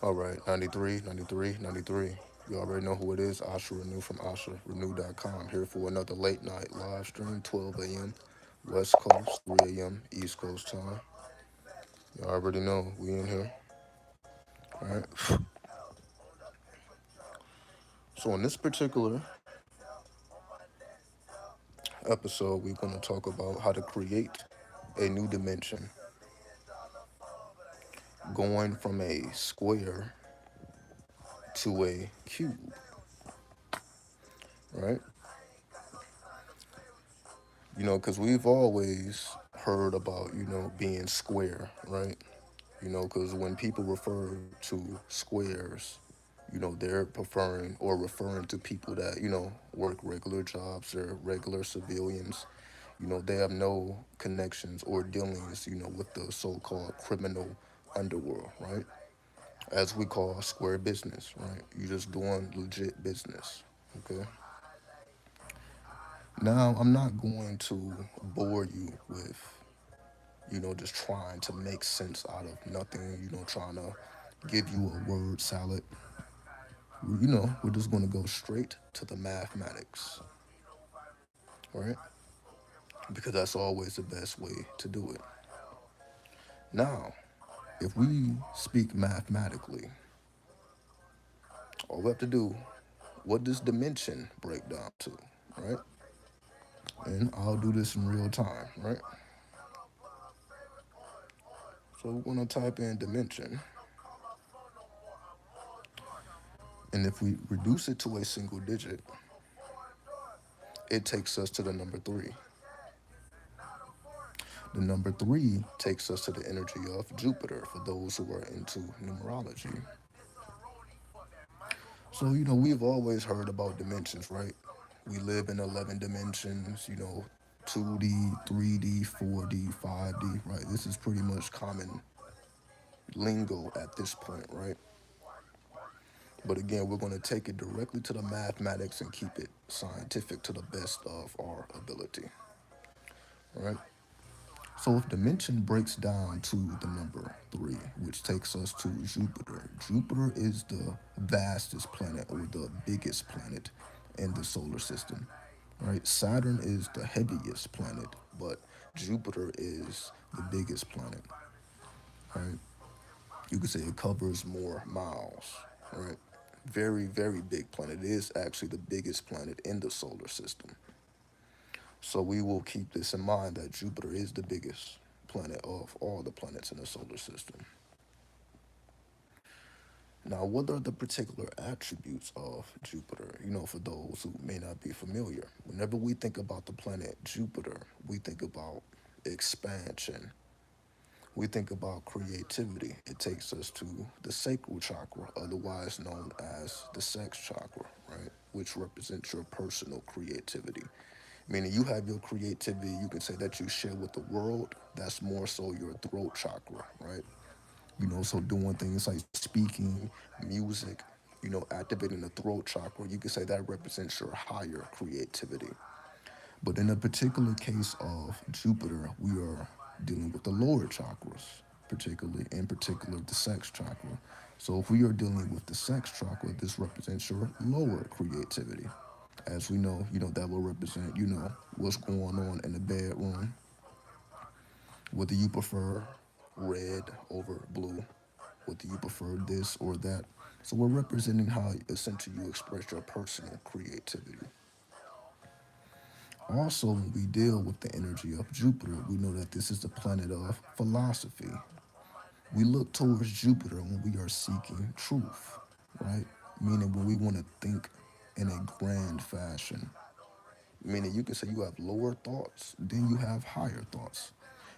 All right, 93, 93, 93. You already know who it is. Asha Renew from AshaRenew.com. Here for another late night live stream, 12 a.m. West Coast, 3 a.m. East Coast time. You already know we in here. All right. So, in this particular episode, we're going to talk about how to create a new dimension, going from a square to a cube, right? Because we've always heard about, being square, right? Because when people refer to squares, they're preferring or referring to people that, work regular jobs, they're regular civilians. They have no connections or dealings, with the so called criminal underworld, right? As we call square business, right? You're just doing legit business, okay? Now, I'm not going to bore you with, just trying to make sense out of nothing, trying to give you a word salad. We're just going to go straight to the mathematics, right? Because that's always the best way to do it. Now, if we speak mathematically, all we have to do, what does dimension break down to, right? And I'll do this in real time, right? So we're going to type in dimension. And if we reduce it to a single digit, it takes us to the number three. The number three takes us to the energy of Jupiter for those who are into numerology. So, we've always heard about dimensions, right? We live in 11 dimensions, 2D, 3D, 4D, 5D, right? This is pretty much common lingo at this point, right? But again, we're going to take it directly to the mathematics and keep it scientific to the best of our ability, right? So if dimension breaks down to the number three, which takes us to Jupiter, Jupiter is the vastest planet or the biggest planet in the solar system, right? Saturn is the heaviest planet, but Jupiter is the biggest planet, right? You could say it covers more miles, right? Very, very big planet. It is actually the biggest planet in the solar system. So we will keep this in mind that Jupiter is the biggest planet of all the planets in the solar system. Now, what are the particular attributes of Jupiter? For those who may not be familiar, whenever we think about the planet Jupiter, we think about expansion. We think about creativity. It takes us to the sacral chakra, otherwise known as the sex chakra, right? Which represents your personal creativity. Meaning you have your creativity, you can say that you share with the world. That's more so your throat chakra, right? So doing things like speaking, music, activating the throat chakra, you could say that represents your higher creativity. But in a particular case of Jupiter, we are dealing with the lower chakras, particularly, in particular, the sex chakra. So if we are dealing with the sex chakra, this represents your lower creativity. As we know, that will represent, what's going on in the bedroom, whether you prefer red over blue, whether you prefer this or that. So we're representing how essentially you express your personal creativity. Also, when we deal with the energy of Jupiter, we know that this is the planet of philosophy. We look towards Jupiter when we are seeking truth, right? Meaning when we want to think in a grand fashion. Meaning you can say you have lower thoughts, then you have higher thoughts,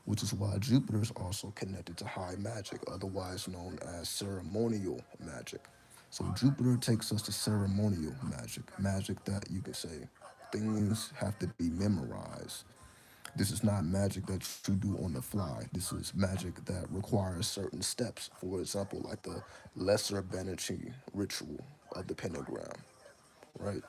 which is why Jupiter is also connected to high magic, otherwise known as ceremonial magic. So Jupiter takes us to ceremonial magic, magic that you could say things have to be memorized. This is not magic that you do on the fly. This is magic that requires certain steps. For example, like the lesser banishing ritual of the pentagram, right?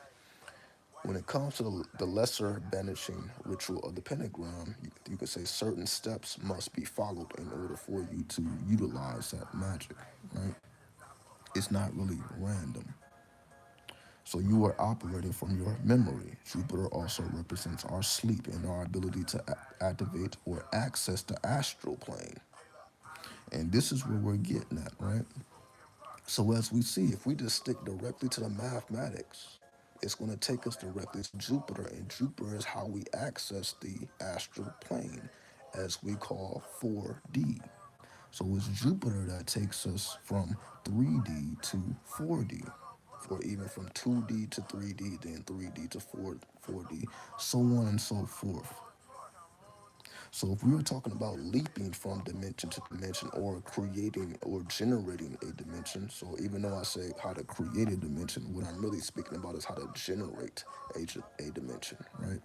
When it comes to the lesser banishing ritual of the pentagram, you could say certain steps must be followed in order for you to utilize that magic, right? It's not really random. So you are operating from your memory. Jupiter also represents our sleep and our ability to activate or access the astral plane. And this is where we're getting at, right? So as we see, if we just stick directly to the mathematics, it's going to take us directly to Jupiter, and Jupiter is how we access the astral plane, as we call 4D. So it's Jupiter that takes us from 3D to 4D, or even from 2D to 3D, then 3D to 4D, so on and so forth. So if we were talking about leaping from dimension to dimension or creating or generating a dimension, so even though I say how to create a dimension, what I'm really speaking about is how to generate a dimension, right?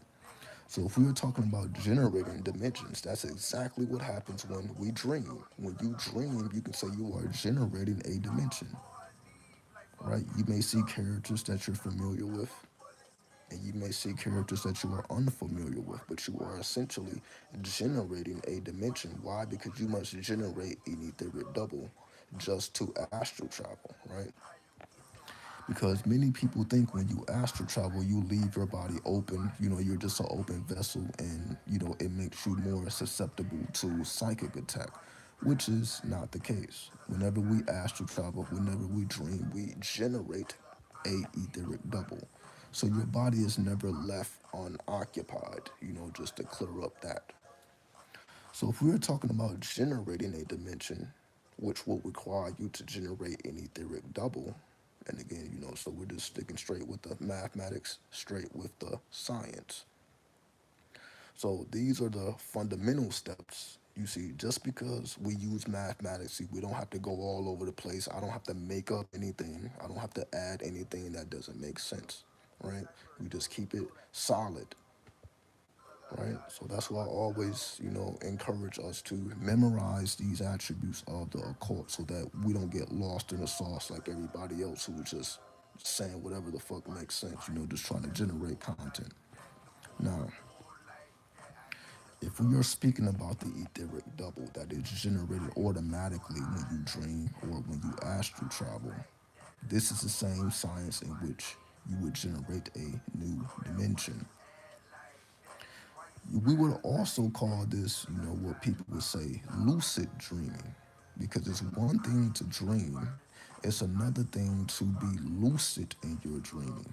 So if we were talking about generating dimensions, that's exactly what happens when we dream. When you dream, you can say you are generating a dimension, right? You may see characters that you're familiar with, and you may see characters that you are unfamiliar with, but you are essentially generating a dimension. Why? Because you must generate an etheric double just to astral travel, right? Because many people think when you astral travel, you leave your body open. You're just an open vessel, and it makes you more susceptible to psychic attack, which is not the case. Whenever we astral travel, whenever we dream, we generate a etheric double. So your body is never left unoccupied, just to clear up that. So if we're talking about generating a dimension, which will require you to generate an etheric double, and again, so we're just sticking straight with the mathematics, straight with the science. So these are the fundamental steps. You see, just because we use mathematics, see, we don't have to go all over the place. I don't have to make up anything. I don't have to add anything that doesn't make sense, right? We just keep it solid, right? So that's why I always, encourage us to memorize these attributes of the occult so that we don't get lost in the sauce like everybody else who is just saying whatever the fuck makes sense, just trying to generate content. Now, if we are speaking about the etheric double that is generated automatically when you dream or when you astral travel, this is the same science in which you would generate a new dimension. We would also call this, what people would say, lucid dreaming, because it's one thing to dream, it's another thing to be lucid in your dreaming,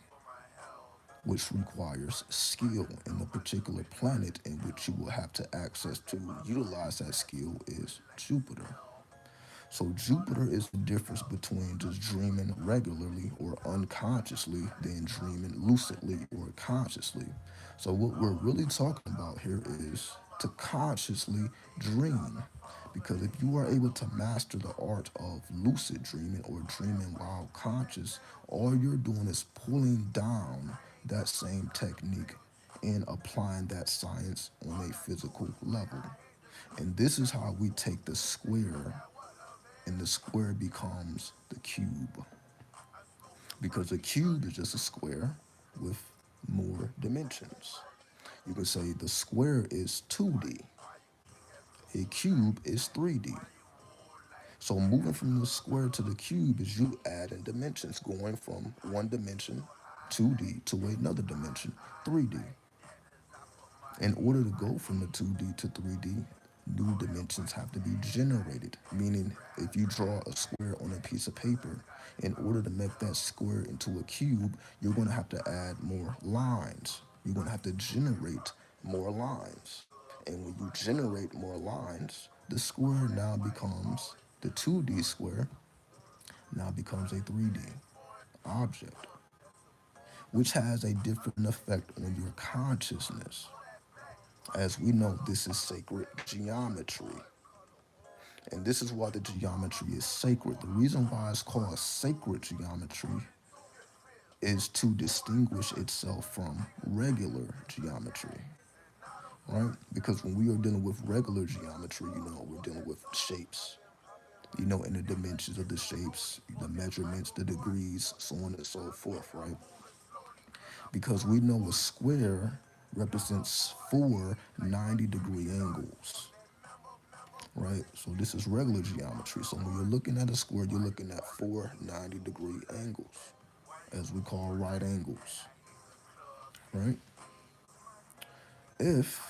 which requires skill. And the particular planet in which you will have to access to utilize that skill is Jupiter. So Jupiter is the difference between just dreaming regularly or unconsciously than dreaming lucidly or consciously. So what we're really talking about here is to consciously dream. Because if you are able to master the art of lucid dreaming or dreaming while conscious, all you're doing is pulling down that same technique and applying that science on a physical level. And this is how we take the square and the square becomes the cube because a cube is just a square with more dimensions. You can say the square is 2D, a cube is 3D. So moving from the square to the cube is you adding dimensions, going from one dimension, 2D, to another dimension, 3D. In order to go from the 2D to 3D, new dimensions have to be generated. Meaning, if you draw a square on a piece of paper, in order to make that square into a cube, you're going to have to add more lines. You're going to have to generate more lines. And when you generate more lines, the square now becomes the 2D square, now becomes a 3D object, which has a different effect on your consciousness. As we know, this is sacred geometry. And this is why the geometry is sacred. The reason why it's called sacred geometry is to distinguish itself from regular geometry, right? Because when we are dealing with regular geometry, we're dealing with shapes, and the dimensions of the shapes, the measurements, the degrees, so on and so forth, right? Because we know a square represents four 90-degree angles. right? So this is regular geometry. So when you're looking at a square, you're looking at four 90-degree angles, as we call right angles, right? If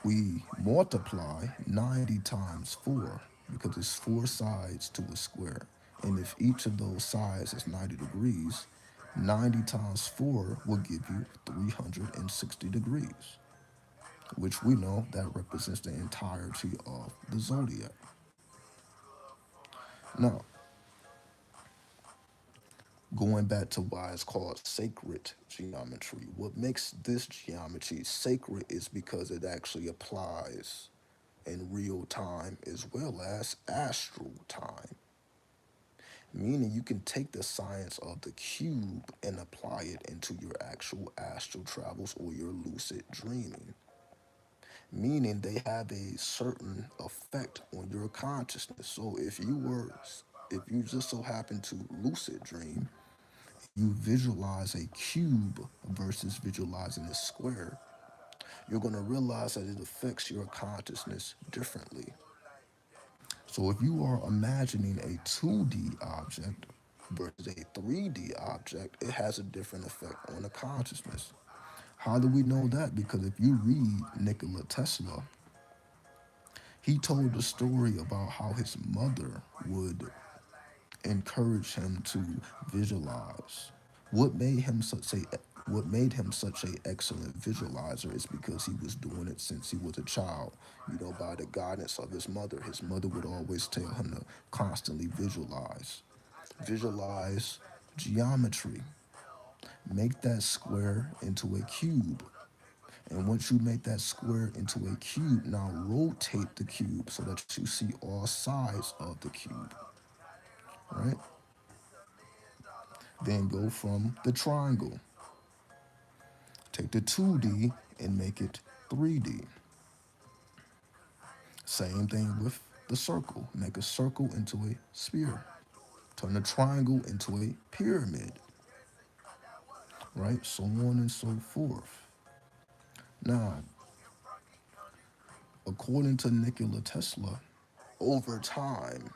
we multiply 90 times 4, because it's four sides to a square, and if each of those sides is 90 degrees, 90 times 4 will give you 360 degrees, which we know that represents the entirety of the zodiac. Now, going back to why it's called sacred geometry, what makes this geometry sacred is because it actually applies in real time as well as astral time, meaning you can take the science of the cube and apply it into your actual astral travels or your lucid dreaming, meaning they have a certain effect on your consciousness. So if you just so happen to lucid dream, you visualize a cube versus visualizing a square, you're going to realize that it affects your consciousness differently. So if you are imagining a 2D object versus a 3D object, it has a different effect on the consciousness. How do we know that? Because if you read Nikola Tesla, he told a story about how his mother would encourage him to visualize. What made him such a what made him such a excellent visualizer is because he was doing it since he was a child. By the guidance of his mother. His mother would always tell him to constantly visualize. Visualize geometry. Make that square into a cube. And once you make that square into a cube, now rotate the cube so that you see all sides of the cube, right? Then go from the triangle. Take the 2D and make it 3D. Same thing with the circle. Make a circle into a sphere. Turn a triangle into a pyramid, right? So on and so forth. Now, according to Nikola Tesla, over time,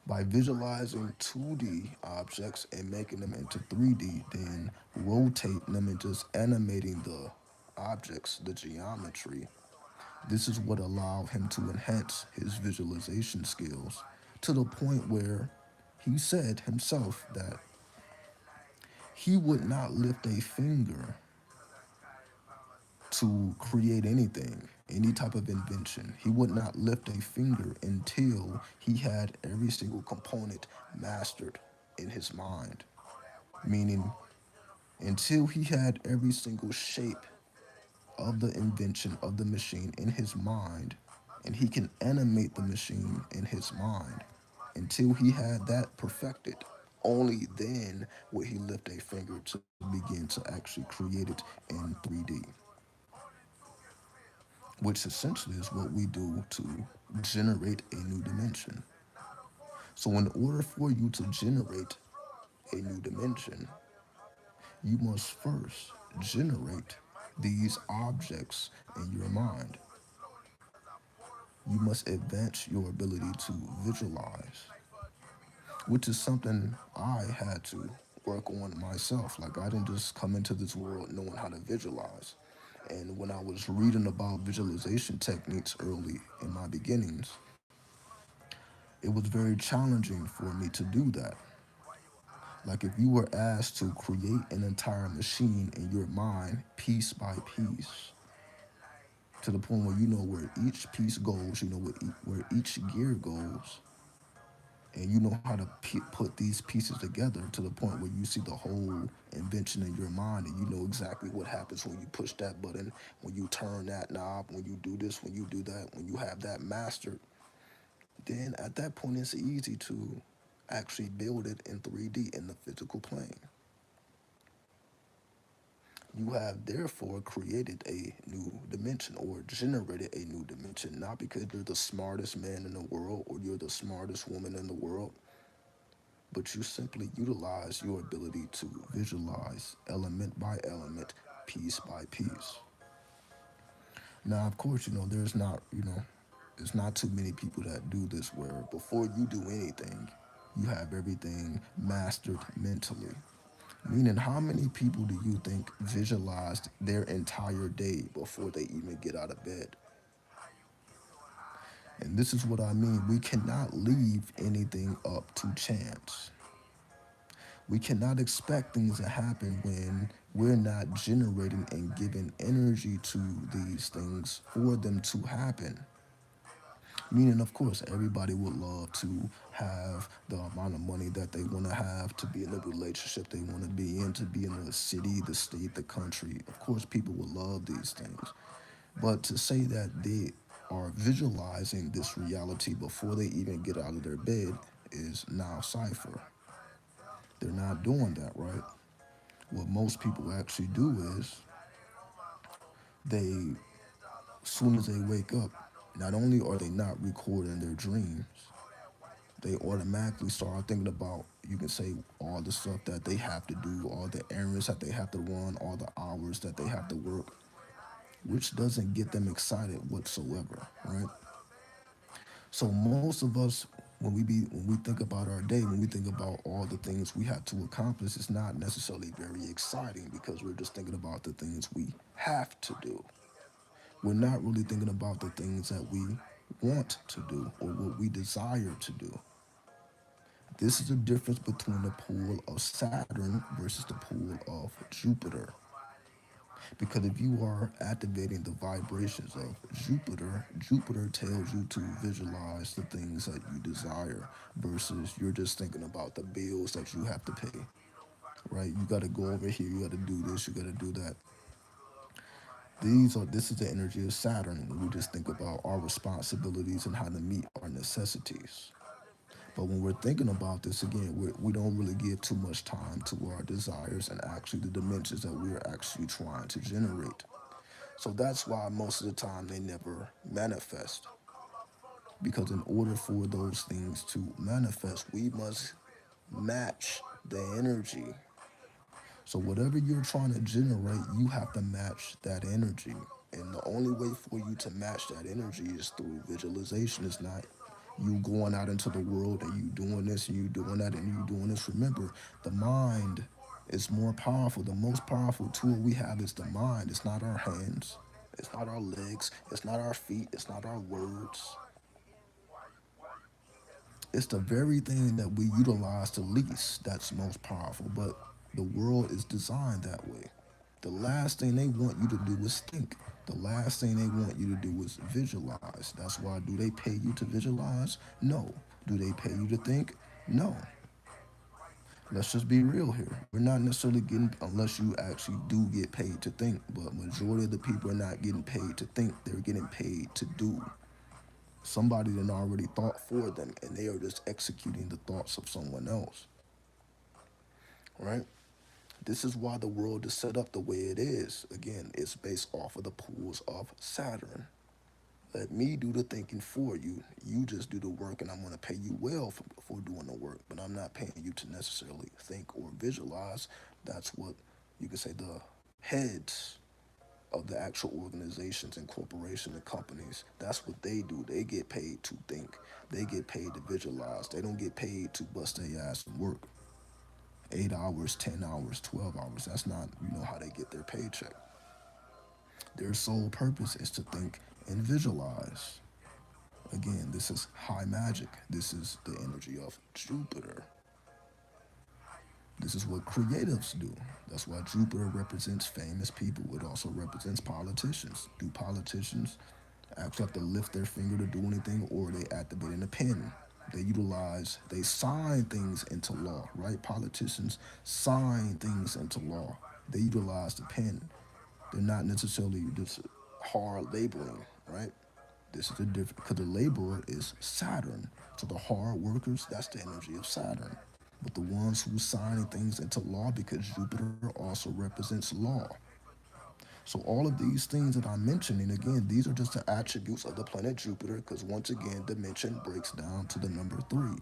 by visualizing 2D objects and making them into 3D, then rotating them and just animating the objects, the geometry, this is what allowed him to enhance his visualization skills to the point where he said himself that he would not lift a finger to create anything, any type of invention. He would not lift a finger until he had every single component mastered in his mind, meaning until he had every single shape of the invention of the machine in his mind, and he can animate the machine in his mind until he had that perfected. Only then would he lift a finger to begin to actually create it in 3D, which essentially is what we do to generate a new dimension. So, in order for you to generate a new dimension, you must first generate these objects in your mind. You must advance your ability to visualize, which is something I had to work on myself. Like, I didn't just come into this world knowing how to visualize. And when I was reading about visualization techniques early in my beginnings, it was very challenging for me to do that. Like, if you were asked to create an entire machine in your mind, piece by piece, to the point where you know where each piece goes, you know where each gear goes, and you know how to put these pieces together to the point where you see the whole invention in your mind, and you know exactly what happens when you push that button, when you turn that knob, when you do this, when you do that, when you have that mastered, then at that point it's easy to actually build it in 3D in the physical plane. You have therefore created a new dimension or generated a new dimension, not because you're the smartest man in the world or you're the smartest woman in the world, but you simply utilize your ability to visualize element by element, piece by piece. Now, of course, there's not, there's not too many people that do this where before you do anything, you have everything mastered mentally. Meaning, how many people do you think visualized their entire day before they even get out of bed? And this is what I mean. We cannot leave anything up to chance. We cannot expect things to happen when we're not generating and giving energy to these things for them to happen. Meaning, of course, everybody would love to have the amount of money that they want to have, to be in the relationship they want to be in, to be in the city, the state, the country. Of course, people would love these things. But to say that they are visualizing this reality before they even get out of their bed is now cipher. They're not doing that, right? What most people actually do is they, soon as they wake up, not only are they not recording their dreams, they automatically start thinking about, you can say, all the stuff that they have to do, all the errands that they have to run, all the hours that they have to work, which doesn't get them excited whatsoever, right? So most of us, when we think about our day, when we think about all the things we have to accomplish, it's not necessarily very exciting because we're just thinking about the things we have to do. We're not really thinking about the things that we want to do or what we desire to do. This is the difference between the pool of Saturn versus the pool of Jupiter. Because if you are activating the vibrations of Jupiter, Jupiter tells you to visualize the things that you desire versus you're just thinking about the bills that you have to pay, right? You got to go over here, you got to do this, you got to do that. This is the energy of Saturn when we just think about our responsibilities and how to meet our necessities. But when we're thinking about this again, we don't really give too much time to our desires and actually the dimensions that we're actually trying to generate. So that's why most of the time they never manifest. Because in order for those things to manifest, we must match the energy. So whatever you're trying to generate, you have to match that energy. And the only way for you to match that energy is through visualization. It's not you going out into the world and you doing this and you doing that and you doing this. Remember, the mind is more powerful. The most powerful tool we have is the mind. It's not our hands. It's not our legs. It's not our feet. It's not our words. It's the very thing that we utilize the least that's most powerful. But the world is designed that way. The last thing they want you to do is think. The last thing they want you to do is visualize. That's why, do they pay you to visualize? No. Do they pay you to think? No. Let's just be real here. We're not necessarily getting, unless you actually do get paid to think, but majority of the people are not getting paid to think. They're getting paid to do. Somebody then already thought for them, and they are just executing the thoughts of someone else, right? This is why the world is set up the way it is. Again, it's based off of the pools of Saturn. Let me do the thinking for you. You just do the work, and I'm going to pay you well for doing the work. But I'm not paying you to necessarily think or visualize. That's what you could say the heads of the actual organizations and corporations and companies. That's what they do. They get paid to think. They get paid to visualize. They don't get paid to bust their ass and work 8 hours, 10 hours, 12 hours. That's not how they get their paycheck. Their sole purpose is to think and visualize. Again, this is high magic. This is the energy of Jupiter. This is what creatives do. That's why Jupiter represents famous people. It also represents politicians. Do politicians actually have to lift their finger to do anything, or they activate a pen? They sign things into law, right? Politicians sign things into law. They utilize the pen. They're not necessarily just hard laboring, right? This is the difference because the laborer is Saturn. So the hard workers, that's the energy of Saturn. But the ones who sign things into law, because Jupiter also represents law. So all of these things that I'm mentioning, again, these are just the attributes of the planet Jupiter, because once again, dimension breaks down to the number three.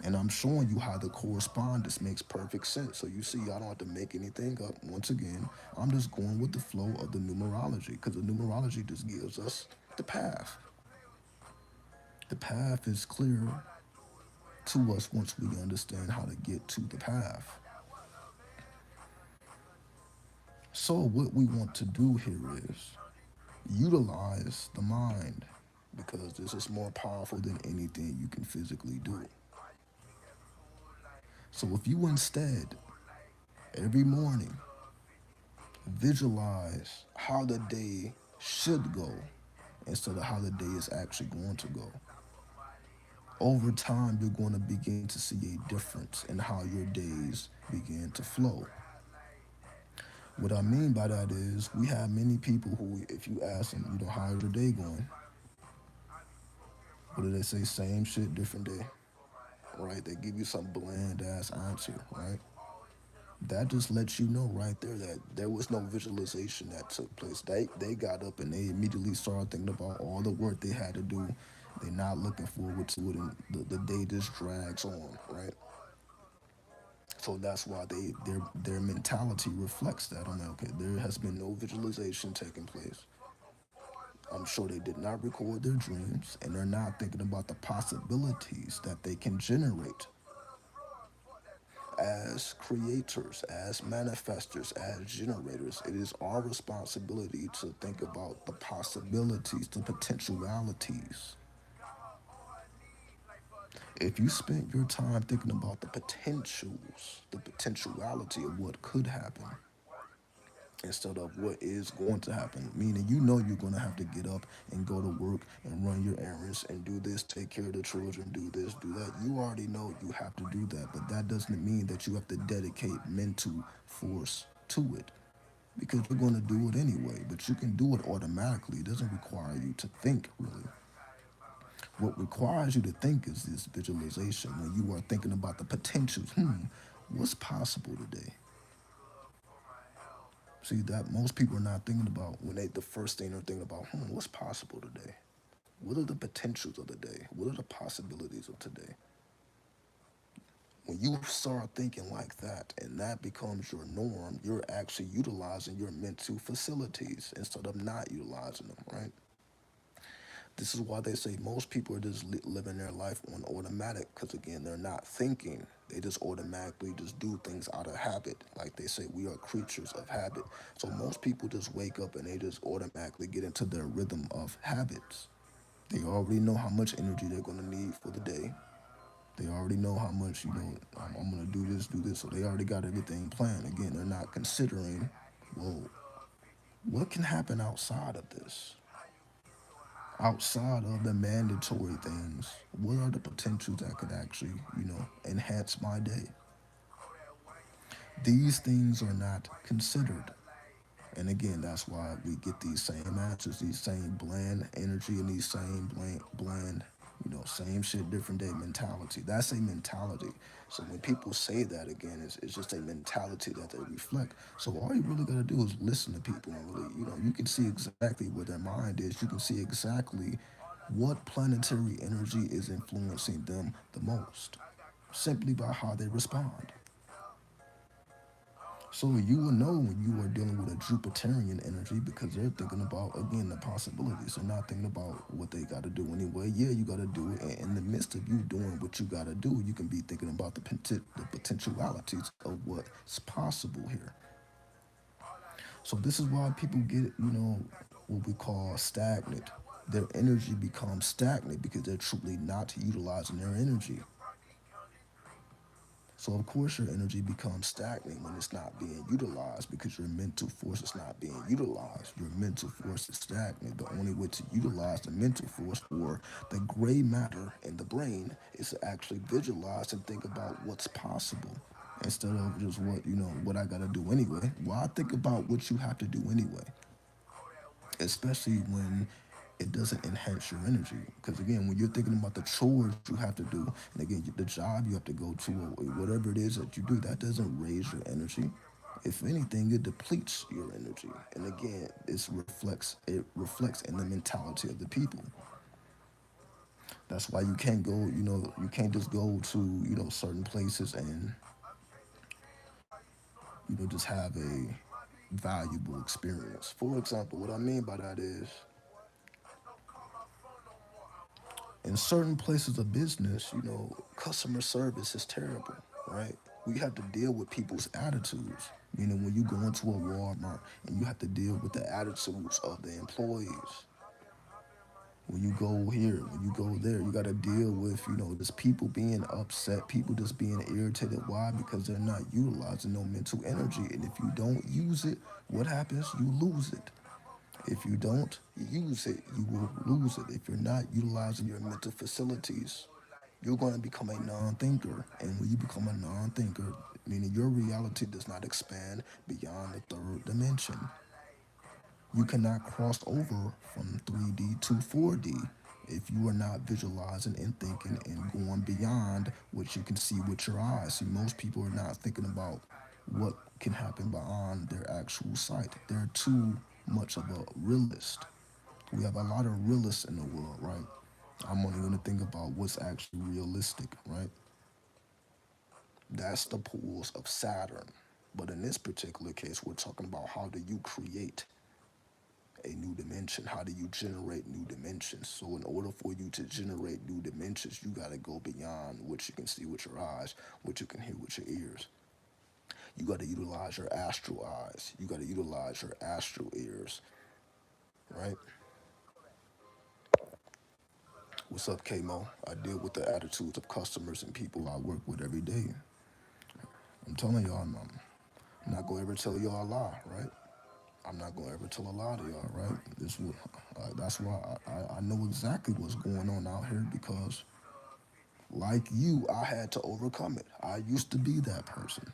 And I'm showing you how the correspondence makes perfect sense. So you see, I don't have to make anything up. Once again, I'm just going with the flow of the numerology because the numerology just gives us the path. The path is clear to us once we understand how to get to the path. So, what we want to do here is utilize the mind because this is more powerful than anything you can physically do. So, if you instead every morning visualize how the day should go instead of how the day is actually going to go, over time you're going to begin to see a difference in how your days begin to flow. What I mean by that is we have many people who, if you ask them, how's your day going? What do they say? Same shit, different day, right? They give you some bland ass answer, right? That just lets you know right there that there was no visualization that took place. They got up and they immediately started thinking about all the work they had to do. They're not looking forward to it, and the day just drags on, right? So that's why their mentality reflects that. I'm like, okay, there has been no visualization taking place. I'm sure they did not record their dreams, and they're not thinking about the possibilities that they can generate as creators, as manifestors, as generators. It is our responsibility to think about the possibilities, the potentialities. If you spent your time thinking about the potentials, the potentiality of what could happen, instead of what is going to happen. Meaning, you're going to have to get up and go to work and run your errands and do this, take care of the children, do this, do that. You already know you have to do that, but that doesn't mean that you have to dedicate mental force to it because you're going to do it anyway, but you can do it automatically. It doesn't require you to think, really. What requires you to think is this visualization when you are thinking about the potentials. What's possible today? See that most people are not thinking about when they the first thing they're thinking about, what's possible today? What are the potentials of the day? What are the possibilities of today? When you start thinking like that and that becomes your norm, you're actually utilizing your mental facilities instead of not utilizing them, right? This is why they say most people are just living their life on automatic because, again, they're not thinking. They just automatically just do things out of habit. Like they say, we are creatures of habit. So most people just wake up and they just automatically get into their rhythm of habits. They already know how much energy they're going to need for the day. They already know how much, I'm going to do this. So they already got everything planned. Again, they're not considering, well, what can happen outside of this? Outside of the mandatory things, what are the potentials that could actually, enhance my day? These things are not considered. And again, that's why we get these same answers, these same bland energy, and these same bland, same shit, different day mentality. That's a mentality. So when people say that again, it's just a mentality that they reflect. So all you really gotta do is listen to people and really, you can see exactly where their mind is. You can see exactly what planetary energy is influencing them the most, simply by how they respond. So you will know when you are dealing with a Jupiterian energy because they're thinking about, again, the possibilities. They're not thinking about what they got to do anyway. Yeah, you got to do it. And in the midst of you doing what you got to do, you can be thinking about the potentialities of what's possible here. So this is why people get, what we call stagnant. Their energy becomes stagnant because they're truly not utilizing their energy. So of course your energy becomes stagnant when it's not being utilized because your mental force is not being utilized. Your mental force is stagnant. The only way to utilize the mental force or the gray matter in the brain is to actually visualize and think about what's possible instead of just what I gotta do anyway. Why think about what you have to do anyway? Especially when it doesn't enhance your energy. Because again, when you're thinking about the chores you have to do, and again, the job you have to go to, or whatever it is that you do, that doesn't raise your energy. If anything, it depletes your energy. And again, it reflects in the mentality of the people. That's why you can't go, you can't just go to, certain places and, just have a valuable experience. For example, what I mean by that is in certain places of business, customer service is terrible, right? We have to deal with people's attitudes. Meaning when you go into a Walmart and you have to deal with the attitudes of the employees. When you go here, when you go there, you got to deal with, just people being upset, people just being irritated. Why? Because they're not utilizing no mental energy. And if you don't use it, what happens? You lose it. If you don't use it, you will lose it. If you're not utilizing your mental facilities, you're going to become a non-thinker. And when you become a non-thinker, meaning your reality does not expand beyond the third dimension. You cannot cross over from 3D to 4D if you are not visualizing and thinking and going beyond what you can see with your eyes. See, most people are not thinking about what can happen beyond their actual sight. They're too much of a realist. We have a lot of realists in the world, right? I'm only going to think about what's actually realistic, right? That's the pools of Saturn. But in this particular case, we're talking about how do you create a new dimension? How do you generate new dimensions? So, in order for you to generate new dimensions, you got to go beyond what you can see with your eyes, what you can hear with your ears. You got to utilize your astral eyes. You got to utilize your astral ears, right? What's up, Kmo? I deal with the attitudes of customers and people I work with every day. I'm telling y'all, I'm not gonna ever tell y'all a lie, right? I'm not gonna ever tell a lie to y'all, right? That's why I know exactly what's going on out here because, like you, I had to overcome it. I used to be that person,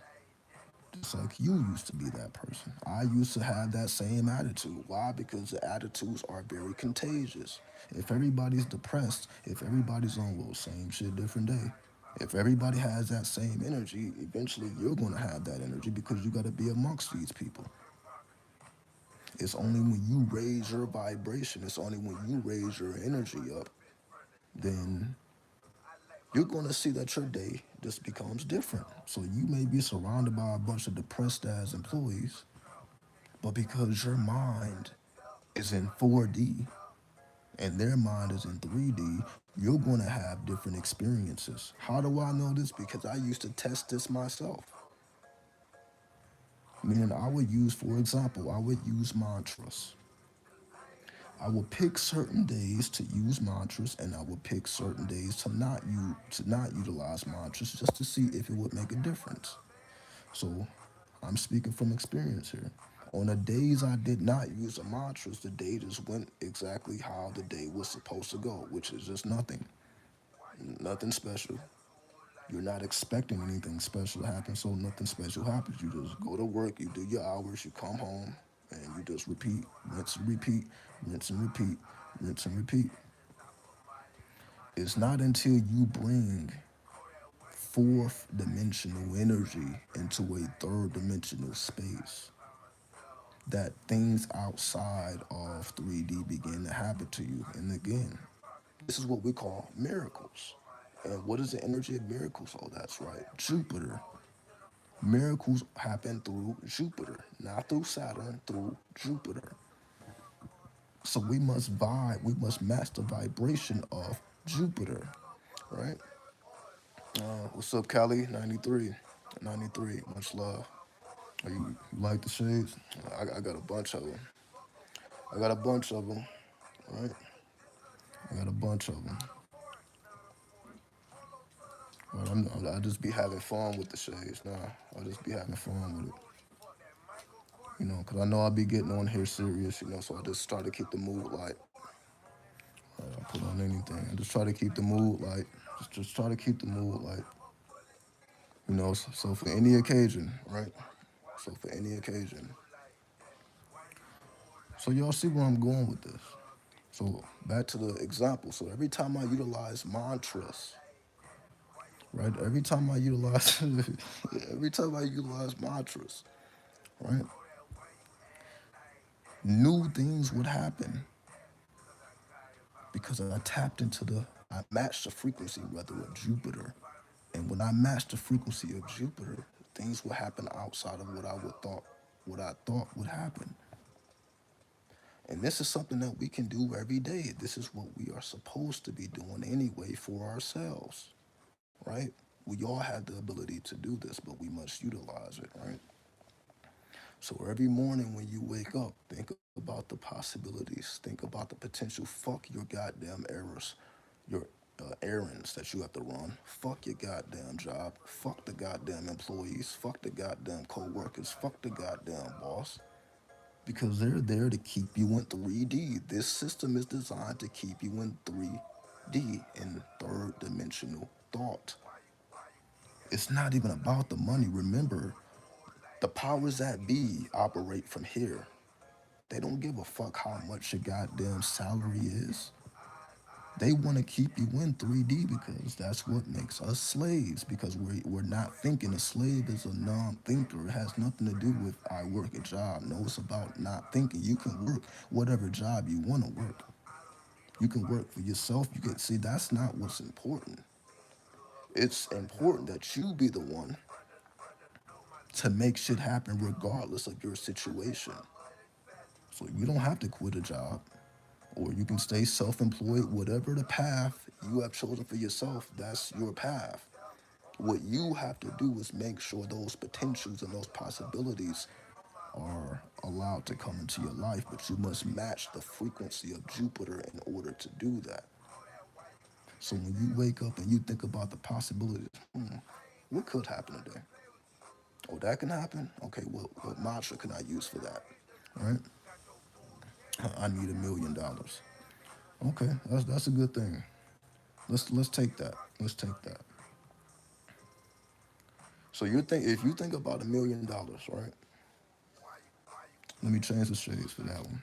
just like you used to be that person. I used to have that same attitude. Why? Because the attitudes are very contagious. If everybody's depressed, if everybody's on, well, same shit, different day. If everybody has that same energy, eventually you're going to have that energy because you got to be amongst these people. It's only when you raise your vibration, it's only when you raise your energy up, then you're going to see that your day just becomes different. So you may be surrounded by a bunch of depressed ass employees, but because your mind is in 4D and their mind is in 3D, you're going to have different experiences. How do I know this? Because I used to test this myself. Meaning, I would use, for example, I would use mantras. I would pick certain days to use mantras, and I would pick certain days to not utilize mantras, just to see if it would make a difference. So, I'm speaking from experience here. On the days I did not use the mantras, the day just went exactly how the day was supposed to go, which is just nothing, nothing special. You're not expecting anything special to happen, so nothing special happens. You just go to work, you do your hours, you come home, and you just repeat, rinse and repeat, rinse and repeat, rinse and repeat. It's not until you bring fourth dimensional energy into a third dimensional space that things outside of 3D begin to happen to you. And again, this is what we call miracles. And what is the energy of miracles? Oh, that's right, Jupiter. Miracles happen through Jupiter, not through Saturn, through Jupiter. So we must match the vibration of Jupiter, right? What's up, Cali? 93. 93, much love. You like the shades? I got a bunch of them. I got a bunch of them, right? I got a bunch of them. But I just be having fun with the shades. Nah, I just be having fun with it. Because I know I'll be getting on here serious, so I just try to keep the mood light. I put on anything. I just try to keep the mood light. Just try to keep the mood light. So for any occasion, right? So for any occasion. So y'all see where I'm going with this. So back to the example. So every time I utilize mantras, right? Every time I utilize, every time I utilize mantras, right? New things would happen because I tapped into the I match the frequency rather of Jupiter. And when I match the frequency of Jupiter, things will happen outside of what I thought would happen. And this is something that we can do every day. This is what we are supposed to be doing anyway for ourselves, right? We all have the ability to do this, but we must utilize it, right? So every morning when you wake up, think about the possibilities. Think about the potential. Fuck your goddamn errors, your errands that you have to run. Fuck your goddamn job. Fuck the goddamn employees. Fuck the goddamn co-workers. Fuck the goddamn boss. Because they're there to keep you in 3D. This system is designed to keep you in 3D, in third dimensional thought. It's not even about the money. Remember, the powers that be operate from here. They don't give a fuck how much your goddamn salary is. They want to keep you in 3D because that's what makes us slaves. Because we're not thinking. A slave is a non-thinker. It has nothing to do with I work a job. No, it's about not thinking. You can work whatever job you want to work. You can work for yourself. You can see that's not what's important. It's important that you be the one to make shit happen regardless of your situation. So you don't have to quit a job, or you can stay self-employed. Whatever the path you have chosen for yourself, that's your path. What you have to do is make sure those potentials and those possibilities are allowed to come into your life, but you must match the frequency of Jupiter in order to do that. So when you wake up and you think about the possibilities, what could happen today? Oh, that can happen? Okay, what mantra can I use for that? Right? I need $1 million. Okay, that's a good thing. Let's take that. Let's take that. So if you think about $1 million, right? Let me change the shades for that one.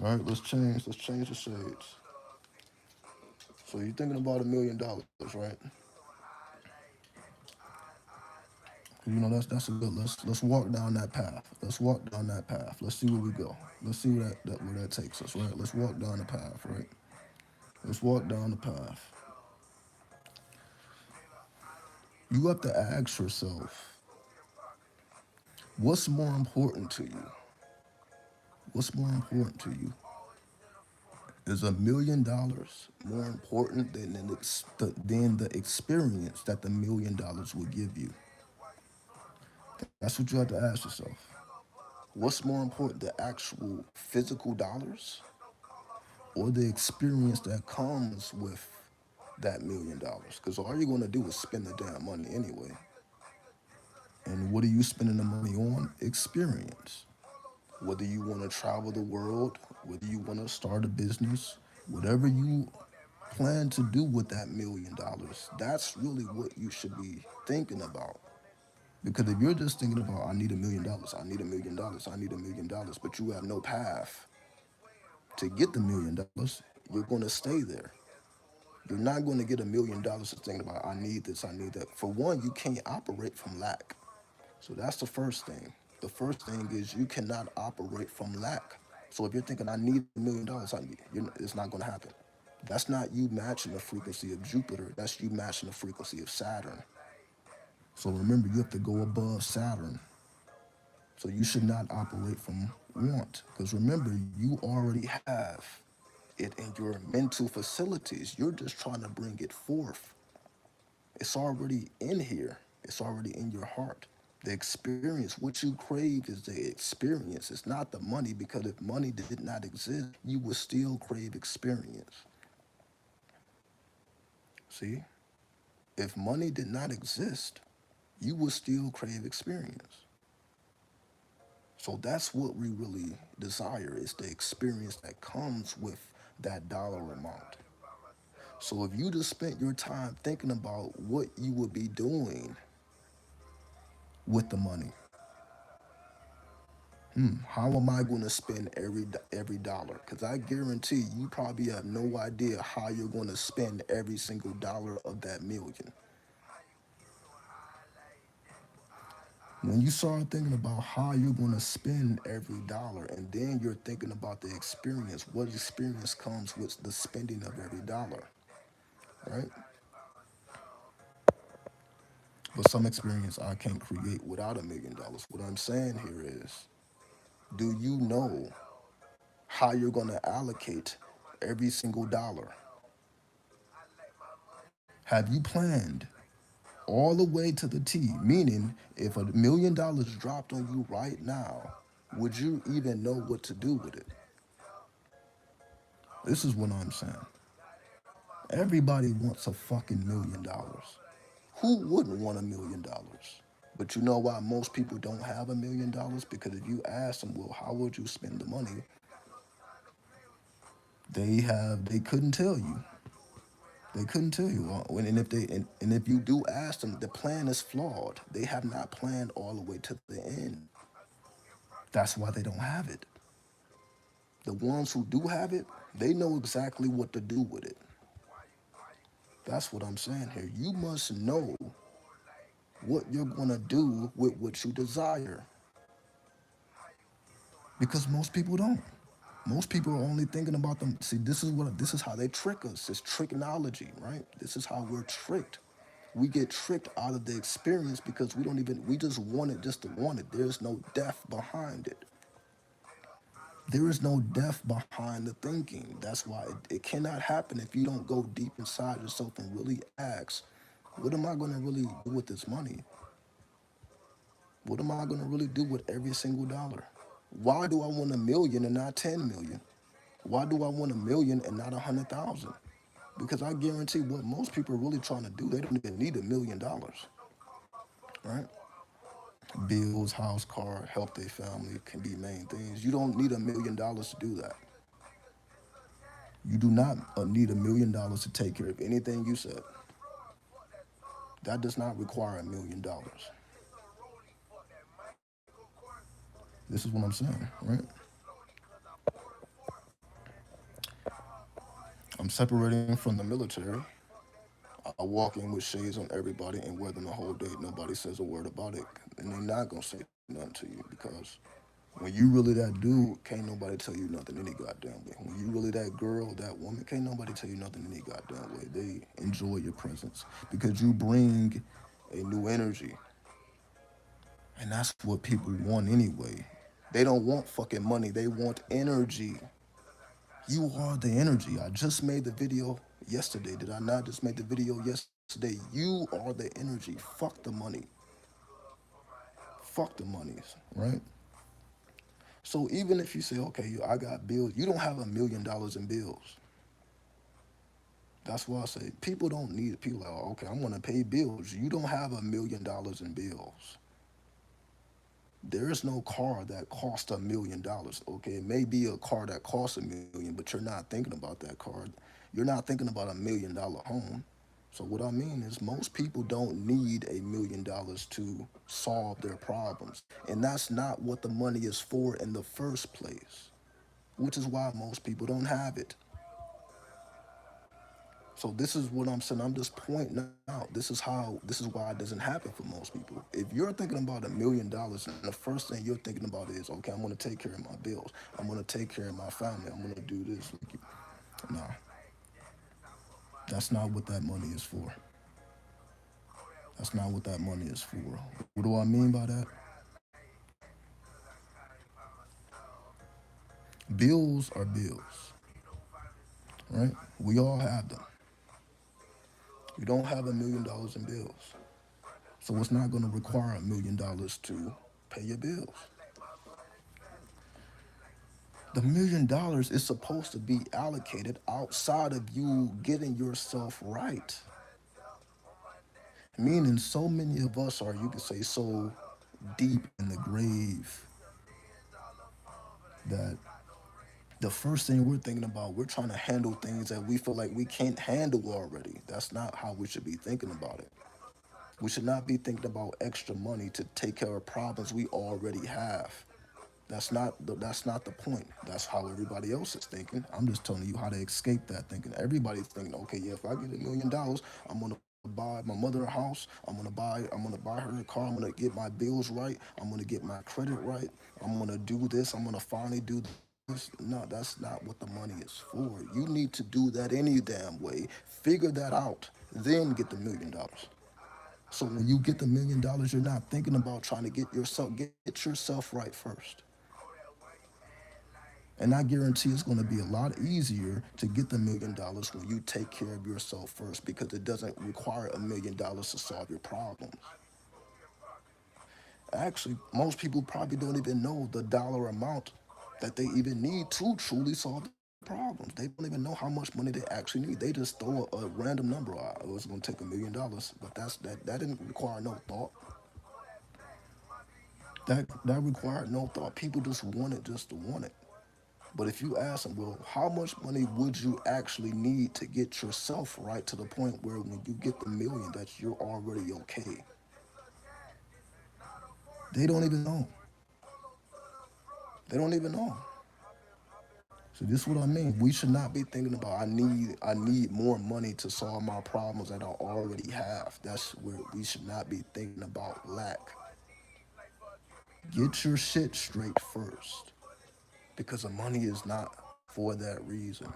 All right, let's change the shades. So you're thinking about $1 million, right? That's a good. Let's walk down that path. Let's walk down that path. Let's see where we go. Let's see where that takes us, right? Let's walk down the path, right? Let's walk down the path. You have to ask yourself, what's more important to you? What's more important to you? Is $1 million more important than the experience that the $1 million will give you? That's what you have to ask yourself. What's more important, the actual physical dollars or the experience that comes with that $1 million? Because all you're going to do is spend the damn money anyway. And what are you spending the money on? Experience. Whether you want to travel the world, whether you want to start a business, whatever you plan to do with that $1 million, that's really what you should be thinking about. Because if you're just thinking about, I need $1 million, I need $1 million, I need $1 million, but you have no path to get the $1 million, you're going to stay there. You're not going to get $1 million just thinking about, I need this, I need that. For one, you can't operate from lack. So that's the first thing. The first thing is you cannot operate from lack. So if you're thinking, I need $1 million, it's not going to happen. That's not you matching the frequency of Jupiter. That's you matching the frequency of Saturn. So remember, you have to go above Saturn. So you should not operate from want. Because remember, you already have it in your mental facilities. You're just trying to bring it forth. It's already in here. It's already in your heart. The experience, what you crave is the experience. It's not the money, because if money did not exist, you would still crave experience. See? If money did not exist, you would still crave experience. So that's what we really desire, is the experience that comes with that dollar amount. So if you just spent your time thinking about what you would be doing with the money, how am I going to spend every dollar? Because I guarantee you probably have no idea how you're going to spend every single dollar of that million. When you start thinking about how you're going to spend every dollar, and then you're thinking about the experience, what experience comes with the spending of every dollar? right? But some experience I can't create without $1 million. What I'm saying here is, do you know how you're going to allocate every single dollar? Have you planned all the way to the T? Meaning, if $1 million dropped on you right now, would you even know what to do with it? This is what I'm saying. Everybody wants a fucking $1 million. Who wouldn't want $1 million? But you know why most people don't have $1 million? Because if you ask them, well, how would you spend the money? They couldn't tell you. They couldn't tell you. And if you do ask them, the plan is flawed. They have not planned all the way to the end. That's why they don't have it. The ones who do have it, they know exactly what to do with it. That's what I'm saying here. You must know what you're gonna do with what you desire. Because most people don't. Most people are only thinking about them. See, this is how they trick us. It's tricknology, right? This is how we're tricked. We get tricked out of the experience because we just want it just to want it. There's no depth behind it. There is no depth behind the thinking. That's why it cannot happen if you don't go deep inside yourself and really ask, what am I going to really do with this money? What am I going to really do with every single dollar? Why do I want 1 million and not 10 million? Why do I want 1 million and not 100,000? Because I guarantee what most people are really trying to do, they don't even need $1 million, right? Bills, house, car, help their family can be main things. You don't need $1 million to do that. You do not need $1 million to take care of anything you said. That does not require $1 million. This is what I'm saying, right? I'm separating from the military. I walk in with shades on everybody and wear them the whole day. Nobody says a word about it. And they're not going to say nothing to you because when you really that dude, can't nobody tell you nothing any goddamn way. When you really that girl, that woman, can't nobody tell you nothing any goddamn way. They enjoy your presence because you bring a new energy. And that's what people want anyway. They don't want fucking money, they want energy. You are the energy. I just made the video yesterday. Did I not just make the video yesterday? You are the energy. Fuck the money. Fuck the monies, right? So even if you say, okay, I got bills, you don't have $1 million in bills. That's why I say people don't need it. People are like, oh, okay, I'm gonna pay bills. You don't have $1 million in bills. There is no car that costs $1 million. Okay, it may be a car that costs 1 million, but you're not thinking about that car. You're not thinking about $1 million home. So what I mean is most people don't need $1 million to solve their problems. And that's not what the money is for in the first place, which is why most people don't have it. So this is what I'm saying. I'm just pointing out. This is why it doesn't happen for most people. If you're thinking about $1 million, and the first thing you're thinking about is, okay, I'm gonna take care of my bills. I'm gonna take care of my family. I'm gonna do this. Nah, that's not what that money is for. That's not what that money is for. What do I mean by that? Bills are bills, right? We all have them. You don't have $1 million in bills. So it's not going to require $1 million to pay your bills. The $1 million is supposed to be allocated outside of you getting yourself right. Meaning, so many of us are, you could say, so deep in the grave that the first thing we're thinking about, we're trying to handle things that we feel like we can't handle already. That's not how we should be thinking about it. We should not be thinking about extra money to take care of problems we already have. That's not the point. That's how everybody else is thinking. I'm just telling you how to escape that thinking. Everybody's thinking, okay, yeah, if I get $1 million, I'm gonna buy my mother a house. I'm gonna buy her a car. I'm gonna get my bills right. I'm gonna get my credit right. I'm gonna do this. I'm gonna finally do that. No, that's not what the money is for. You need to do that any damn way. Figure that out. Then get the $1 million. So when you get the $1 million, you're not thinking about trying to get yourself right first. And I guarantee it's going to be a lot easier to get the $1 million when you take care of yourself first because it doesn't require $1 million to solve your problems. Actually, most people probably don't even know the dollar amount that they even need to truly solve their problems. They don't even know how much money they actually need. They just throw a random number out. Oh, it's going to take $1 million, but that didn't require no thought. That required no thought. People just want it just to want it. But if you ask them, well, how much money would you actually need to get yourself right to the point where when you get the million that you're already okay? They don't even know. They don't even know. So this is what I mean. We should not be thinking about I need more money to solve my problems that I already have. That's where we should not be thinking about lack. Get your shit straight first. Because the money is not for that reason.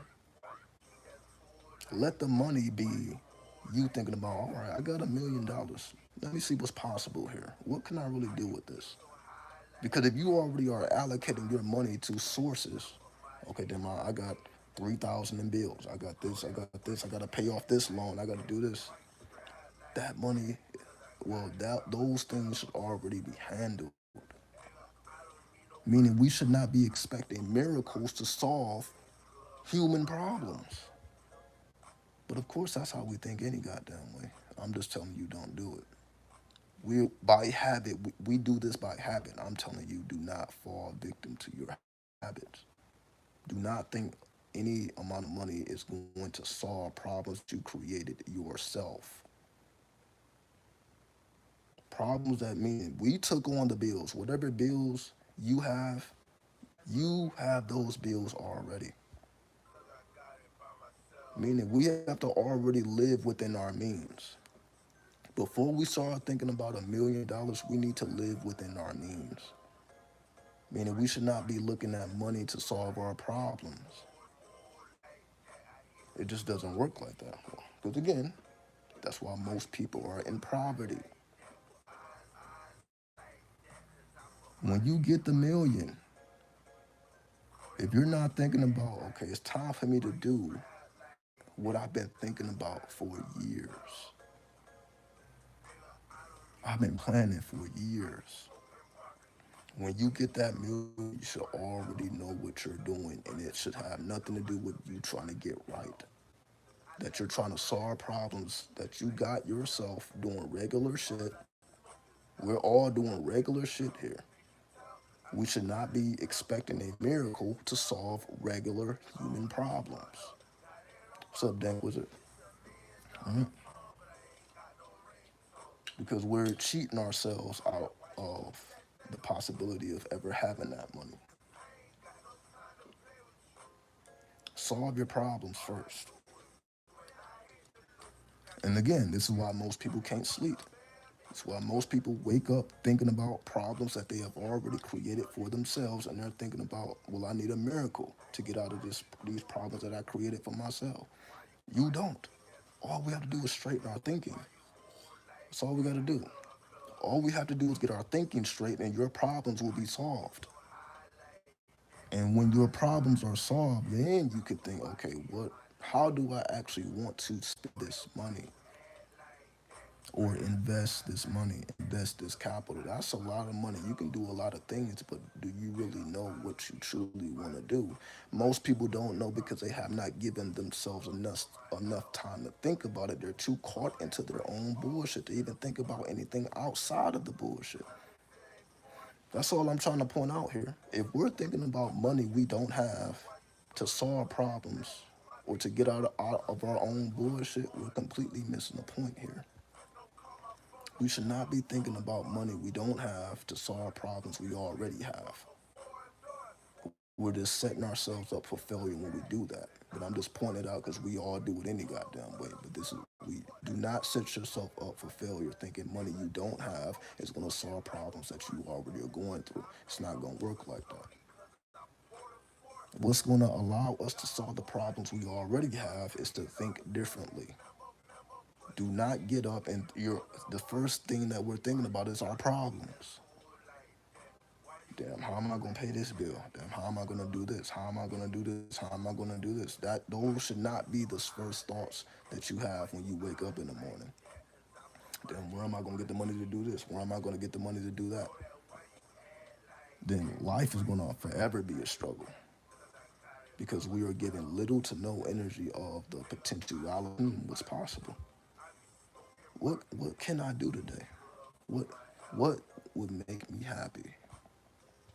Let the money be you thinking about, all right, I got $1 million. Let me see what's possible here. What can I really do with this? Because if you already are allocating your money to sources, okay, then I got 3,000 in bills. I got this. I got this. I got to pay off this loan. I got to do this. That money, well, those things should already be handled. Meaning we should not be expecting miracles to solve human problems. But of course, that's how we think any goddamn way. I'm just telling you, don't do it. We by habit, we do this by habit. I'm telling you, do not fall victim to your habits. Do not think any amount of money is going to solve problems that you created yourself. Problems that mean we took on the bills. Whatever bills you have those bills already. Meaning we have to already live within our means. Before we start thinking about $1 million, we need to live within our means. Meaning we should not be looking at money to solve our problems. It just doesn't work like that. Because again, that's why most people are in poverty. When you get the million, if you're not thinking about, okay, it's time for me to do what I've been thinking about for years. I've been planning for years. When you get that million, you should already know what you're doing, and it should have nothing to do with you trying to get right. That you're trying to solve problems that you got yourself doing regular shit. We're all doing regular shit here. We should not be expecting a miracle to solve regular human problems. What's up, Dank Wizard? Because we're cheating ourselves out of the possibility of ever having that money. Solve your problems first. And again, this is why most people can't sleep. That's why most people wake up thinking about problems that they have already created for themselves, and they're thinking about, well, I need a miracle to get out of these problems that I created for myself. You don't. All we have to do is straighten our thinking. That's all we got to do. All we have to do is get our thinking straight, and your problems will be solved. And when your problems are solved, then you could think, okay, what? How do I actually want to spend this money or invest this money, invest this capital? That's a lot of money. You can do a lot of things, but do you really know what you truly want to do? Most people don't know because they have not given themselves enough time to think about it. They're too caught into their own bullshit to even think about anything outside of the bullshit. That's all I'm trying to point out here. If we're thinking about money we don't have to solve problems or to get out of our own bullshit, we're completely missing the point here. We should not be thinking about money we don't have to solve problems we already have. We're just setting ourselves up for failure when we do that. But I'm just pointing it out because we all do it any goddamn way. But this is we do not set yourself up for failure thinking money you don't have is going to solve problems that you already are going through. It's not going to work like that. What's going to allow us to solve the problems we already have is to think differently. Do not get up and the first thing that we're thinking about is our problems. Damn, how am I gonna pay this bill? Damn, how am I gonna do this? How am I gonna do this? How am I gonna do this? Those should not be the first thoughts that you have when you wake up in the morning. Then where am I gonna get the money to do this? Where am I gonna get the money to do that? Then life is gonna forever be a struggle because we are given little to no energy of the potentiality what's possible. What can I do today? What what would make me happy?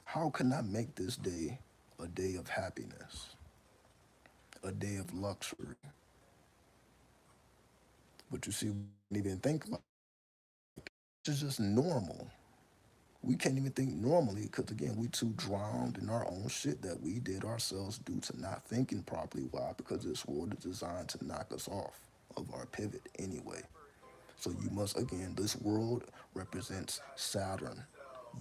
How can I make this day a day of happiness, a day of luxury? But you see, we can't even think like this is just normal. We can't even think normally because again, we too drowned in our own shit that we did ourselves due to not thinking properly. Why? Because this world is designed to knock us off of our pivot anyway. So you must again, this world represents Saturn.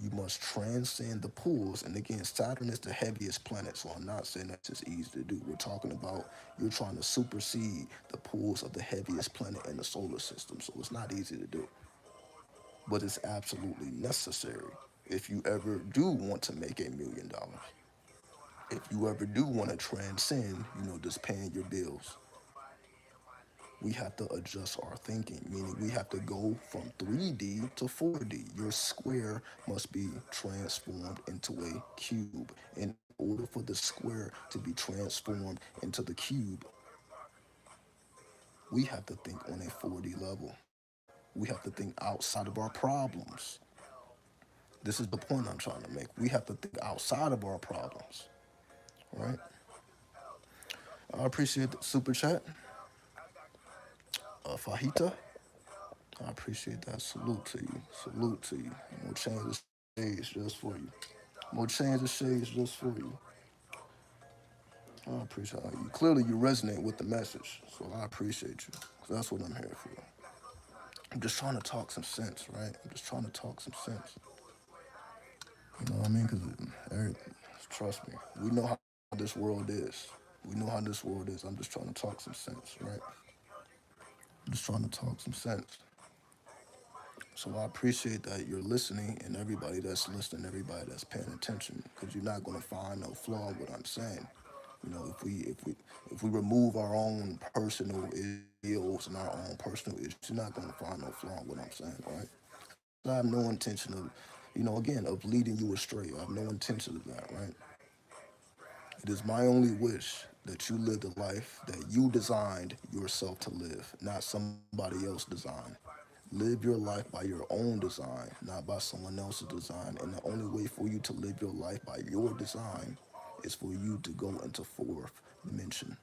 You must transcend the pulls. And again, Saturn is the heaviest planet. So I'm not saying that's just easy to do. We're talking about you're trying to supersede the pulls of the heaviest planet in the solar system. So it's not easy to do. But it's absolutely necessary if you ever do want to make $1 million. If you ever do want to transcend, just paying your bills, we have to adjust our thinking, meaning we have to go from 3D to 4D. Your square must be transformed into a cube. In order for the square to be transformed into the cube, we have to think on a 4D level. We have to think outside of our problems. This is the point I'm trying to make. We have to think outside of our problems, right? I appreciate the super chat. Fajita, I appreciate that. Salute to you. Salute to you. More change of shades just for you. More change of shades just for you. I appreciate you. Clearly, you resonate with the message, so I appreciate you. 'Cause that's what I'm here for. I'm just trying to talk some sense, right? I'm just trying to talk some sense. You know what I mean? Because trust me, we know how this world is. We know how this world is. I'm just trying to talk some sense, right? I'm just trying to talk some sense. So I appreciate that you're listening, and everybody that's listening, everybody that's paying attention, because you're not going to find no flaw in what I'm saying. If we remove our own personal ills and our own personal issues, you're not going to find no flaw in what I'm saying, right? I have no intention of, again, of leading you astray. I have no intention of that, right? It is my only wish that you live the life that you designed yourself to live, not somebody else design. Live your life by your own design, not by someone else's design. And the only way for you to live your life by your design is for you to go into fourth dimension.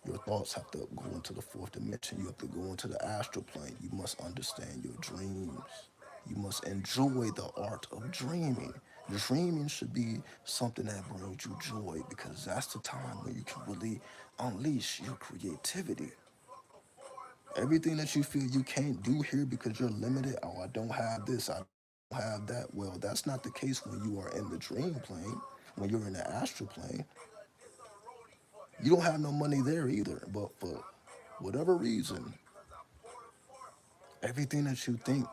Your thoughts have to go into the fourth dimension. You have to go into the astral plane. You must understand your dreams. You must enjoy the art of dreaming. Dreaming should be something that brings you joy because that's the time when you can really unleash your creativity. Everything that you feel you can't do here because you're limited, oh, I don't have this, I don't have that. Well, that's not the case when you are in the dream plane, when you're in the astral plane. You don't have no money there either, but for whatever reason, everything that you think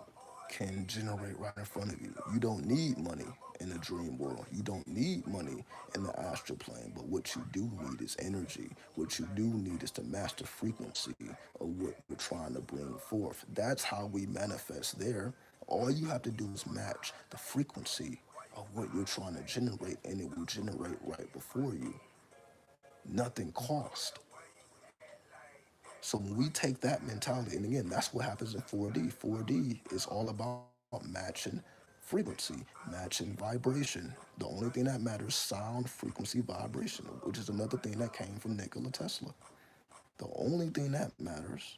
can generate right in front of you. You don't need money in the dream world. You don't need money in the astral plane. But what you do need is energy. What you do need is to match the frequency of what you're trying to bring forth. That's how we manifest there. All you have to do is match the frequency of what you're trying to generate, and it will generate right before you. Nothing cost. So when we take that mentality, and again, that's what happens in 4D. 4D is all about matching frequency, matching vibration. The only thing that matters, sound, frequency, vibration, which is another thing that came from Nikola Tesla. The only thing that matters,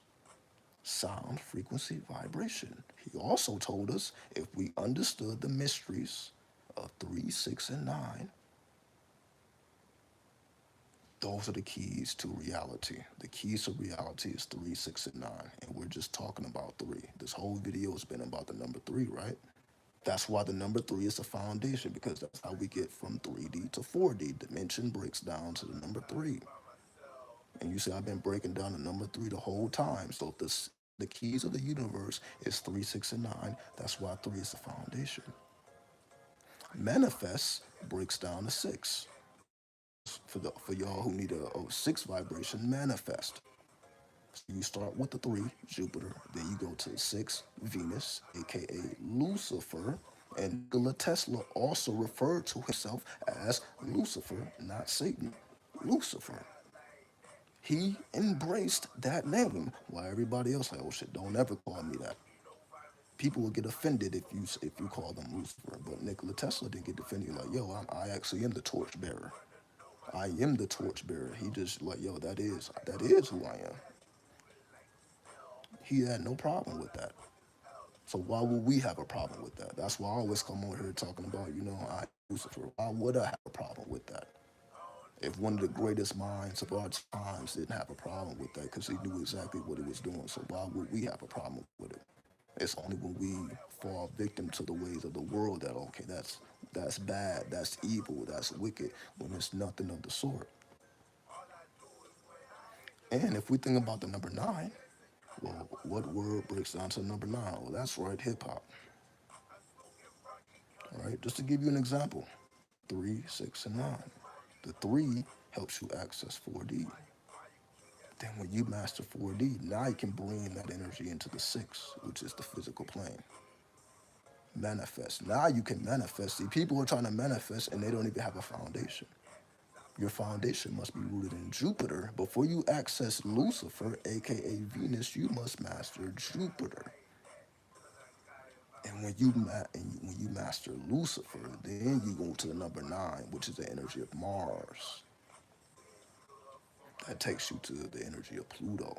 sound, frequency, vibration. He also told us if we understood the mysteries of 3, 6, and 9, those are the keys to reality. The keys to reality is 3, 6, and 9. And we're just talking about 3. This whole video has been about the number 3, right? That's why the number three is the foundation, because that's how we get from 3D to 4D. Dimension breaks down to the number three. And you see, I've been breaking down the number three the whole time. So if the keys of the universe is three, six, and nine, that's why three is the foundation. Manifest breaks down to six. For y'all who need a six vibration, manifest. So you start with the three, Jupiter, then you go to six, Venus, aka Lucifer, and Nikola Tesla also referred to himself as Lucifer, not Satan. Lucifer. He embraced that name, while everybody else like, oh shit, don't ever call me that. People will get offended if you call them Lucifer, but Nikola Tesla didn't get offended. Like, yo, I actually am the torchbearer. I am the torchbearer. He just like, yo, that is who I am. He had no problem with that. So why would we have a problem with that? That's why I always come on here talking about, I Lucifer. Why would I have a problem with that? If one of the greatest minds of our times didn't have a problem with that because he knew exactly what he was doing, so why would we have a problem with it? It's only when we fall victim to the ways of the world that okay, that's bad, that's evil, that's wicked, when it's nothing of the sort. And if we think about the number nine, well, what word breaks down to number nine? Well, that's right, hip hop. All right, just to give you an example, three, six, and nine. The three helps you access 4D. Then when you master 4D, now you can bring that energy into the six, which is the physical plane. Manifest. Now you can manifest. See, people are trying to manifest and they don't even have a foundation. Your foundation must be rooted in Jupiter. Before you access Lucifer, aka Venus, you must master Jupiter. And when you master Lucifer, then you go to the number nine, which is the energy of Mars. That takes you to the energy of Pluto.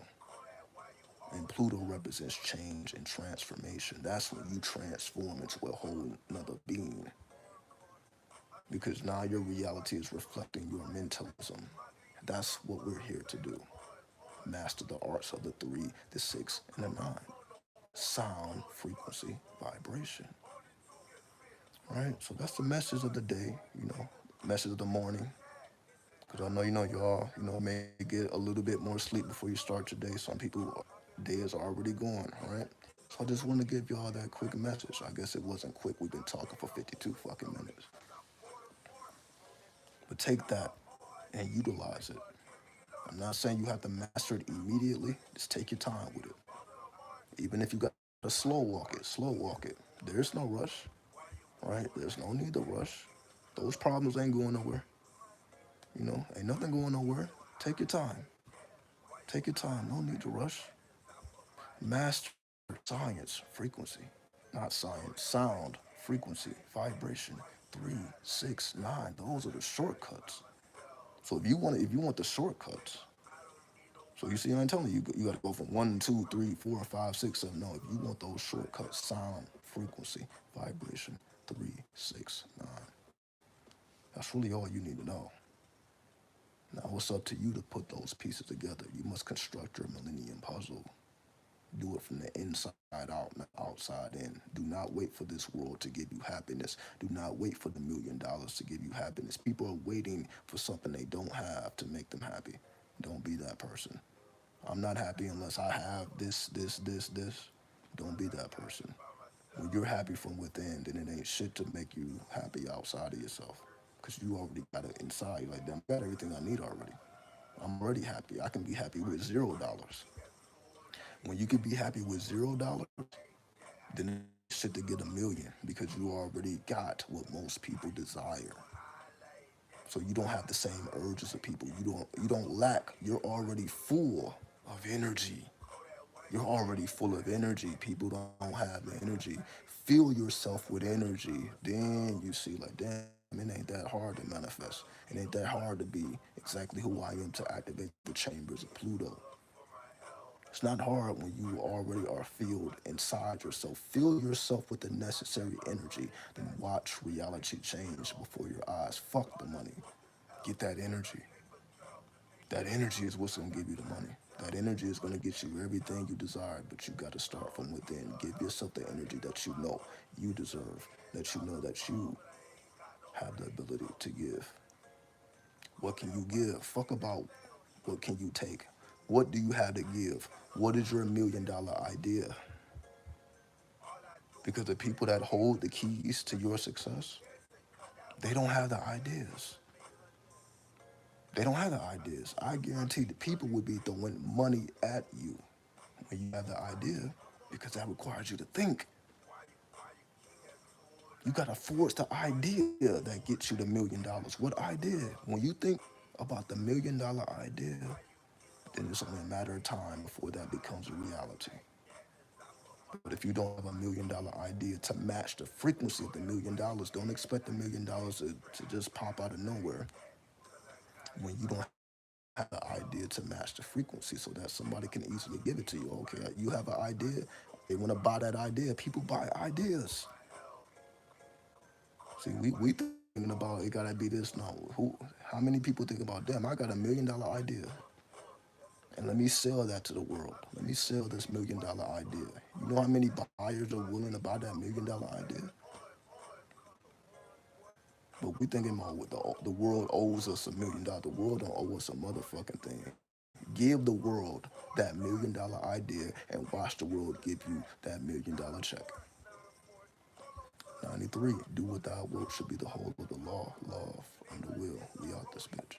And Pluto represents change and transformation. That's when you transform into a whole another being. Because now your reality is reflecting your mentalism. That's what we're here to do. Master the arts of the three, the six, and the nine. Sound, frequency, vibration. Right? So that's the message of the day, message of the morning. Because I know, y'all, may get a little bit more sleep before you start your day. Some people, day is already going, right? So I just want to give y'all that quick message. I guess it wasn't quick. We've been talking for 52 fucking minutes. But take that and utilize it. I'm not saying you have to master it immediately. Just take your time with it. Even if you got to slow walk it, slow walk it. There's no rush, right? There's no need to rush. Those problems ain't going nowhere. Ain't nothing going nowhere. Take your time. Take your time. No need to rush. Master science, frequency, not science, sound, frequency, vibration. Three, six, nine. Those are the shortcuts. So if you want the shortcuts, so you see, I'm telling you, you got to go from one, two, three, four, five, six, seven. No, if you want those shortcuts, sound, frequency, vibration, three, six, nine. That's really all you need to know. Now it's up to you to put those pieces together. You must construct your millennium puzzle. Do it from the inside out, not outside in. Do not wait for this world to give you happiness. Do not wait for the $1 million to give you happiness. People are waiting for something they don't have to make them happy. Don't be that person. I'm not happy unless I have this, this, this, this. Don't be that person. When you're happy from within, then it ain't shit to make you happy outside of yourself. Because you already got it inside. Like, damn, I got everything I need already. I'm already happy. I can be happy with $0. When you can be happy with $0, then it's shit to get a million because you already got what most people desire. So you don't have the same urges of people. You don't lack. You're already full of energy. You're already full of energy. People don't have the energy. Fill yourself with energy. Then you see, like, damn, it ain't that hard to manifest. It ain't that hard to be exactly who I am to activate the chambers of Pluto. It's not hard when you already are filled inside yourself. Fill yourself with the necessary energy. Then watch reality change before your eyes. Fuck the money. Get that energy. That energy is what's gonna give you the money. That energy is going to get you everything you desire, but you got to start from within. Give yourself the energy that you know you deserve, that you know that you have the ability to give. What can you give? Fuck about what can you take. What do you have to give? What is your $1 million idea? Because the people that hold the keys to your success, they don't have the ideas. They don't have the ideas. I guarantee the people would be throwing money at you when you have the idea because that requires you to think. You got to force the idea that gets you the $1 million. What idea? When you think about the $1 million idea, then it's only a matter of time before that becomes a reality. But if you don't have a $1 million idea to match the frequency of the $1 million, don't expect the $1 million to just pop out of nowhere when you don't have the idea to match the frequency so that somebody can easily give it to you. Okay, you have an idea, they want to buy that idea. People buy ideas. See, we thinking about it gotta be this. No, how many people think about, damn, I got $1 million idea. And let me sell that to the world. Let me sell this $1 million idea. You know how many buyers are willing to buy that $1 million idea? But we thinking about what the world owes us $1 million. The world don't owe us a motherfucking thing. Give the world that $1 million idea and watch the world give you that $1 million check. 93. Do what thou wilt should be the whole of the law, love, and the will. We out this bitch.